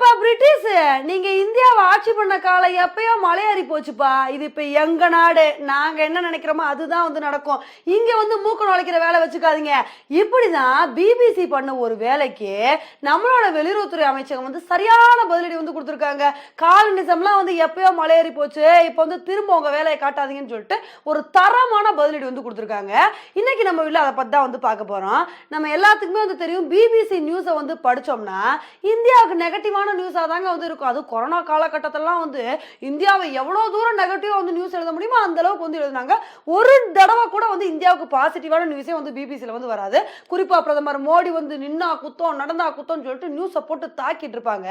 ஏன்பா பிரிட்டிஷ் நீங்க இந்தியாவை ஆட்சி பண்ண காலம் எப்பயோ மலையேறி போச்சுப்பா. இது இப்ப எங்க நாடு, நாங்க என்ன நினைக்கிறோமோ அதுதான் வந்து நடக்கும். இங்க வந்து மூக்க நுழைக்கிற வேலை வச்சுக்காதீங்க. இப்படிதான் பிபிசி பண்ண ஒரு வேலைக்கு நம்மளோட வெளியுறவுத்துறை அமைச்சகம் வந்து சரியான பதிலடி வந்து கொடுத்துருக்காங்க. காலனிசம்லாம் வந்து எப்பயோ மலையேறி போச்சு, இப்ப வந்து திரும்ப உங்க வேலையை காட்டாதீங்கன்னு சொல்லிட்டு ஒரு தரமான பதிலடி வந்து கொடுத்துருக்காங்க. இன்னைக்கு நம்ம வீட்டில் அதை பத்தி தான் வந்து பார்க்க போறோம். நம்ம எல்லாத்துக்குமே வந்து தெரியும், பிபிசி நியூஸை வந்து படிச்சோம்னா இந்தியாவுக்கு நெகட்டிவான நியூஸாக தாங்க வந்து இருக்கும். அது கொரோனா காலகட்டத்திலலாம் வந்து இந்தியாவை எவ்வளோ தூரம் நெகட்டிவாக வந்து நியூஸ் எழுத முடியுமோ அந்த அளவுக்கு வந்து எழுதுனாங்க. ஒரு தடவை கூட வந்து இந்தியாவுக்கு பாசிட்டிவான நியூஸே வந்து பிபிசியில் வந்து வராது. குறிப்பாக பிரதமர் மோடி வந்து நின்னா குத்தம் நடந்தா குத்தம்னு சொல்லிட்டு நியூஸை போட்டு தாக்கிட்டு இருப்பாங்க.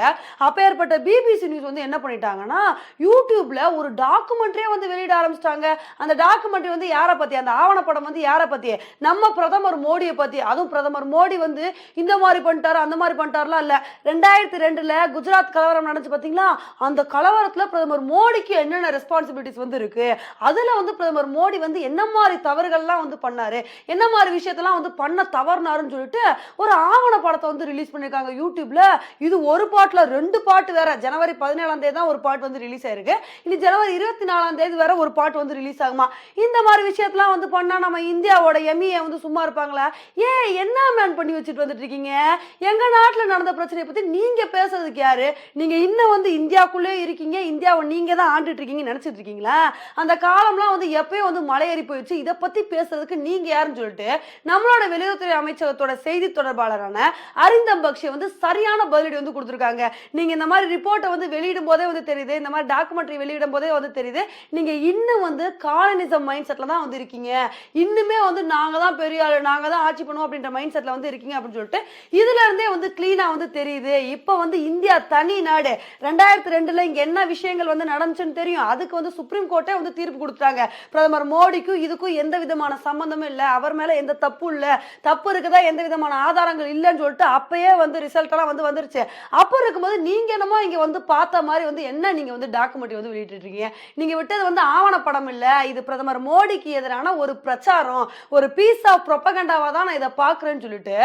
அப்பேற்பட்ட பிபிசி நியூஸ் வந்து என்ன பண்ணிட்டாங்கன்னா, யூடியூப்ல ஒரு டாக்குமெண்ட்ரியே வந்து வெளியிட ஆரம்பிச்சிட்டாங்க. அந்த டாக்குமெண்ட்ரி வந்து யாரை பற்றி, அந்த ஆவணப்படம் வந்து யாரை பற்றி, நம்ம பிரதமர் மோடியை பற்றி. அதுவும் பிரதமர் மோடி வந்து இந்த மாதிரி பண்ணிட்டாரு அந்த மாதிரி பண்ணிட்டாருலாம் இல்லை. 2002ல குஜராத் கலவரம் நடந்துச்சு பாத்தீங்களா, அந்த கலவரத்துல பிரதமர் மோடிக்கு என்னென்ன ரெஸ்பான்சிபிலிட்டிஸ் வந்து இருக்கு, அதுல வந்து பிரதமர் மோடி வந்து என்ன மாதிரி தவறுகள்லாம் வந்து பண்ணாரு, என்ன மாதிரி விஷயத்தெல்லாம் வந்து பண்ண தவறுனாருன்னு சொல்லிட்டு ஒரு ஆவண படத்தை வந்து ரிலீஸ் பண்ணிருக்காங்க யூடியூப்ல. இது ஒரு பாட்டுல 2 பாட்டு வேற. ஜனவரி 17ஆம் தேதி தான் ஒரு பாட்டு வந்து ரிலீஸ் ஆயிருக்கு. இனி ஜனவரி 24ஆம் தேதி வேற ஒரு பாட்டு வந்து ரிலீஸ் ஆகுமா. இந்த மாதிரி விஷயத்தெல்லாம் வந்து பண்ணா நம்ம இந்தியாவோட எம்இஏ வந்து சும்மா இருப்பாங்களா? ஏன் என்ன மேன் பண்ணி வச்சுட்டு வந்துட்டு இருக்கீங்க? எங்க நாட்டுல நடந்த பிரச்சனையை பத்தி நீங்க பேசுறதுக்கு யாரு? நீங்க இன்னும் வந்து இந்தியாக்குள்ளே இருக்கீங்க, இந்தியாவை நீங்க தான் ஆண்டுட்டு இருக்கீங்கன்னு நினைச்சிட்டு இருக்கீங்களா? அந்த காலம்லாம் வந்து எப்பயும் வந்து மலையேறி போயிடுச்சு. இதை பத்தி பேசுறதுக்கு நீங்க யாருன்னு சொல்லிட்டு நம்மளோட வெளியுறவுத்துறை அமைச்சகத்தோட செய்தி தொடர்பாளரான அரிந்தம் பக்ஷி வந்து சரியான பதிலடி வந்து கொடுத்துருக்காங்க. நீங்க இந்த மாதிரி ரிப்போர்ட்டை வந்து வெளியிடும் போதே வந்து தெரியுது, இந்த மாதிரி டாக்குமெண்ட்ரி வெளியிடும் போதே வந்து தெரியுது, நீங்க இன்னும் வந்து காலனிசம் மைண்ட் செட்ல தான் வந்து இருக்கீங்க. இன்னுமே வந்து நாங்க தான் பெரிய ஆளு, நாங்க தான் ஆட்சி பண்ணுவோம் அப்படின்ற மைண்ட் செட்ல வந்து இருக்கீங்க அப்படின்னு சொல்லிட்டு இதுல இருந்தே வந்து கிளீனா வந்து தெரியுது. இப்ப வந்து இந்தியா தனி நாடு. 2002ல இங்க என்ன விஷயங்கள் வந்து நடந்துச்சுன்னு தெரியும். அதுக்கு வந்து சுப்ரீம் கோர்ட்டே வந்து தீர்ப்பு கொடுத்தாங்க. பிரதமர் மோடிக்கும் இதுக்கும் எந்த விதமான சம்பந்தமும் இல்ல, அவர் மேல எந்த தப்பும் இல்ல, தப்பு இருக்குதா எந்த விதமான ஆதாரங்கள் இல்லைன்னு சொல்லிட்டு அப்பயே வந்து ரிசல்ட் எல்லாம் வந்து வந்துருச்சு. அப்ப இருக்கும்போது நீங்க என்னமோ இங்க வந்து பார்த்த மாதிரி வந்து என்ன நீங்க வந்து டாக்குமெண்ட்ரி வந்து வெளியிட்டு இருக்கீங்க? நீங்க விட்டது வந்து ஆவணப்படம் இல்ல, இது பிரதமர் மோடிக்கு எதிரான ஒரு பிரச்சாரம், ஒரு பீஸ் ஆஃப் ப்ரொபகண்டாவா தான் நான் இதை பாக்குறேன்னு சொல்லிட்டு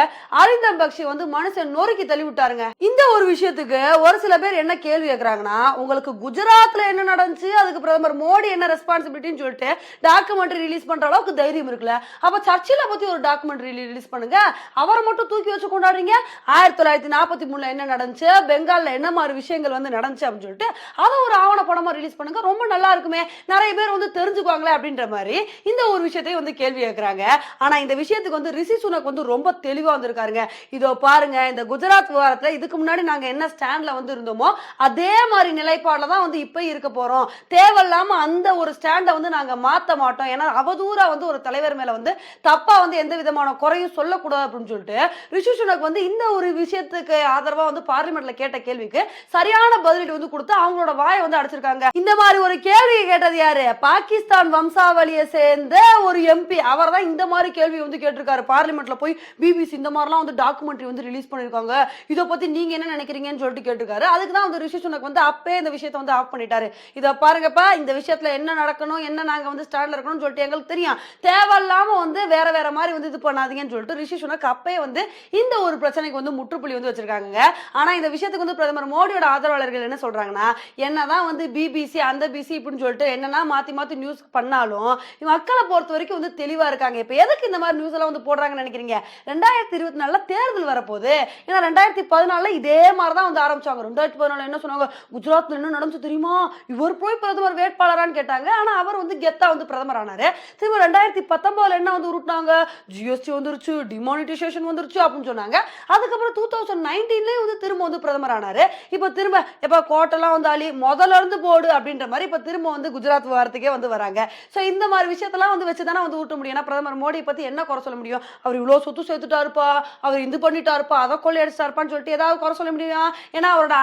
அரிந்தம் பக்ஷி வந்து மனுஷன் நொறுக்கி தள்ளி விட்டாருங்க. இந்த ஒரு விஷயத்துக்கு ஒரு சில பேர் என்ன கேள்வி கேட்கறாங்கன்னா, உங்களுக்கு குஜராத்ல என்ன நடந்துச்சு, அதுக்கு பிரதமர் மோடி என்ன ரெஸ்பான்சிபிலிட்டின்னு சொல்லிட்டு டாக்குமெண்ட்ரி ரிலீஸ் பண்ற அளவுக்கு தைரியம் இருக்குல்ல, அப்ப சர்ச்சில பத்தி ஒரு டாக்குமெண்ட்ரி ரிலீஸ் பண்ணுங்க. அவரை மட்டும் தூக்கி வச்சு கொண்டாடுறீங்க. 1943ல என்ன நடந்துச்சு, பெங்கால்ல என்ன மாதிரி விஷயங்கள் வந்து நடந்துச்சு அப்படின்னு சொல்லிட்டு அதை ஒரு ஆவணப்படமா ரிலீஸ் பண்ணுங்க, ரொம்ப நல்லா இருக்குமே, நிறைய பேர் வந்து தெரிஞ்சுக்குவாங்களே அப்படின்ற மாதிரி இந்த ஒரு விஷயத்தையும் வந்து கேள்வி கேட்கறாங்க. ஆனா இந்த விஷயத்துக்கு வந்து ரிஷி சுனக் வந்து ரொம்ப தெளிவா வந்திருக்காருங்க. இதோ பாருங்க, இந்த குஜராத் விவகாரத்துல இதுக்கு முன்னாடி நாங்க என்ன ஸ்டாண்ட்ல வந்து இருந்தோமோ அதே மாதிரி நிலைப்பாடுல தான் வந்து இப்ப இருக்க போறோம். தேவையில்லாம அந்த ஒரு ஸ்டாண்டை வந்து நாங்க மாத்த மாட்டோம். ஏன்னா அவதூறா வந்து ஒரு தலைவர் மேல வந்து தப்பா வந்து எந்த விதமான குறையும் சொல்லக்கூடாது அப்படின்னு சொல்லிட்டு ரிஷி சுனக் வந்து இந்த ஒரு விஷயத்துக்கு ஆதரவா வந்து பார்லிமெண்ட்ல கேட்ட கேள்விக்கு சரியான பதிலடி வந்து கொடுத்து அவங்களோட வாயை வந்து அடைச்சிருக்காங்க. இந்த மாதிரி ஒரு கேள்வி கேட்டது யாரு? பாகிஸ்தான் வம்சாவளியை சேர்ந்த ஒரு எம்பி. அவர் தான் இந்த மாதிரி கேள்வி வந்து கேட்டிருக்காரு பார்லிமெண்ட்ல போய். பிபிசி இந்த மாதிரிலாம் வந்து டாக்குமெண்ட்ரி வந்து ரிலீஸ் பண்ணிருக்காங்க, இதை பத்தி நீங்க என்ன நினைக்கிறீங்கன்னு சொல்லிட்டு கேட்டிருக்காரு. அதுக்கு தான் வந்து ரிஷி சுனக் வந்து அப்பே இந்த விஷயத்தை வந்து ஆஃப் பண்ணிட்டாரு. இதை பாருங்கப்பா, இந்த விஷயத்துல என்ன நடக்கணும், என்ன நாங்க வந்து ஸ்டாண்ட்ல இருக்கணும்னு சொல்லிட்டு எங்களுக்கு தெரியும், தேவையில்லாம வந்து வேற வேற மாதிரி வந்து இது பண்ணாதீங்கன்னு சொல்லிட்டு ரிஷி சுனக் அப்பே வந்து இந்த ஒரு பிரச்சனைக்கு வந்து முற்றுப்புள்ளி வந்து வச்சிருக்காங்க. ஆனா இந்த விஷயத்துக்கு வந்து பிரதமர் மோடியோட ஆதரவாளர்கள் என்ன சொல்றாங்கன்னா, என்னதான் வந்து பிபிசி அந்த பிசி இப்படின்னு சொல்லிட்டு என்னன்னா மாத்தி மாத்தி நியூஸ் பண்ணாலும் மக்களை பொறுத்த வரைக்கும் வந்து தெளிவா இருக்காங்க. இப்ப எதுக்கு இந்த மாதிரி நியூஸ் எல்லாம் வந்து போடுறாங்கன்னு நினைக்கிறீங்க? 2024ல தேர்தல் வரப்போகுது. ஏன்னா 2014ல இதே மாதிரி தான் வந்து ஆரம்பிச்சாங்க. 2014 என்ன சொன்னாங்க, குஜராத்ல என்ன நடந்துச்சு தெரியுமா, இவர் போய் பிரதமர் வேட்பாளரான்னு கேட்டாங்க. ஆனா அவர் வந்து கெத்தா வந்து பிரதமர் ஆனாரு. திரும்ப 2019ல என்ன வந்து உருட்டாங்க, ஜிஎஸ்டி வந்துருச்சு, டிமானிட்டைசேஷன் வந்துருச்சு அப்படின்னு சொன்னாங்க. அதுக்கப்புறம் 2019லயும் வந்து திரும்ப வந்து பிரதமர் ஆனாரு. இப்ப திரும்ப எப்ப கோட்டெல்லாம் வந்து அழி முதல்ல இருந்து போடு அப்படின்ற மாதிரி இப்ப திரும்ப வந்து குஜராத் வாரத்துக்கே வந்து வராங்க. சோ இந்த மாதிரி விஷயத்தெல்லாம் வந்து வச்சுதானே வந்து ஊட்ட முடியும். ஏன்னா பிரதமர் மோடியை பத்தி என்ன குறை சொல்ல முடியும்? அவர் இவ்வளவு சொத்து சேர்த்துட்டாருப்பா, அவர் இது பண்ணிட்டாருப்பா, அதை கொள்ளையடிச்சாருப்பான்னு சொல்லிட்டு ஏதாவது குறை சொல்ல முடியும்? ஏன்னா அவரோட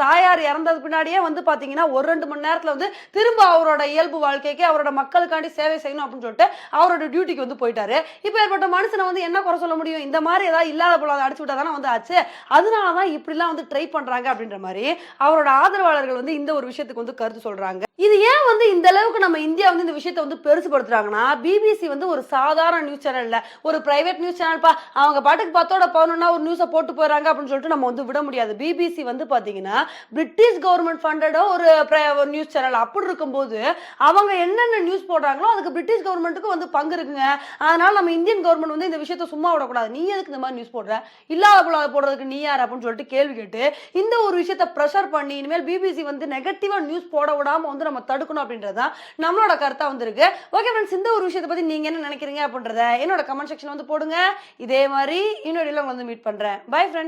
தாயார் இறந்தது பின்னாடியே வந்து பாத்தீங்கன்னா ஒரு 2 மணி நேரத்துல வந்து திரும்ப அவரோட இயல்பு வாழ்க்கைக்கு அவரோட மக்களுக்காண்டி சேவை செய்யணும் அப்படின்னு சொல்லிட்டு அவரோட டியூட்டிக்கு வந்து போயிட்டாரு. இப்ப ஏற்பட்ட மனுஷனை வந்து என்ன குறை சொல்ல முடியும்? இந்த மாதிரி ஏதாவது இல்லாத போல அடிச்சு விட்டா தானே வந்து ஆச்சு. அதனாலதான் இப்படிலாம் வந்து ட்ரை பண்றாங்க அப்படின்ற மாதிரி அவரோட ஆதரவாளர்கள் வந்து இந்த ஒரு விஷயத்துக்கு வந்து கருத்து சொல்றாங்க. இது ஏன் வந்து இந்த அளவுக்கு நம்ம இந்தியா வந்து இந்த விஷயத்தை வந்து பெருசுபடுத்துறாங்கன்னா, பிபிசி வந்து ஒரு சாதாரண நியூஸ் சேனல் இல்ல, ஒரு பிரைவேட் நியூஸ் சேனல்பா. அவங்க பாட்டுக்கு 10ஓட 11 ஒரு நியூஸை போட்டு போயிடறாங்க அப்படின்னு சொல்லிட்டு நம்ம வந்து விட முடியாது. பிபிசி பிபிசி வந்து பாத்தீங்கன்னா பிரிட்டிஷ் கவர்மெண்ட் ஃபண்டடோ ஒரு நியூஸ் சேனல். அப்படி இருக்கும்போது அவங்க என்னென்ன நியூஸ் போடுறாங்களோ அதுக்கு பிரிட்டிஷ் கவர்மெண்ட்டுக்கு வந்து பங்கு இருக்குங்க. அதனால நம்ம இந்தியன் கவர்மெண்ட் வந்து இந்த விஷயத்த சும்மா விடக்கூடாது. நீ எதுக்கு இந்த மாதிரி நியூஸ் போடுற, இல்லாத போல போடுறதுக்கு நீ யார் அப்படின்னு சொல்லிட்டு கேள்வி கேட்டு இந்த ஒரு விஷயத்த ப்ரெஷர் பண்ணி இனிமேல் பிபிசி வந்து நெகட்டிவா நியூஸ் போட விடாம வந்து நம்ம தடுக்கணும் அப்படின்றதுதான் நம்மளோட கருத்தா வந்திருக்கு. ஓகே ஃப்ரெண்ட்ஸ், இந்த ஒரு விஷயத்தை பத்தி நீங்க என்ன நினைக்கிறீங்க அப்படின்றத என்னோட கமெண்ட் செக்ஷன் வந்து போடுங்க. இதே மாதிரி இன்னொரு வந்து மீட் பண்றேன். Bye friends.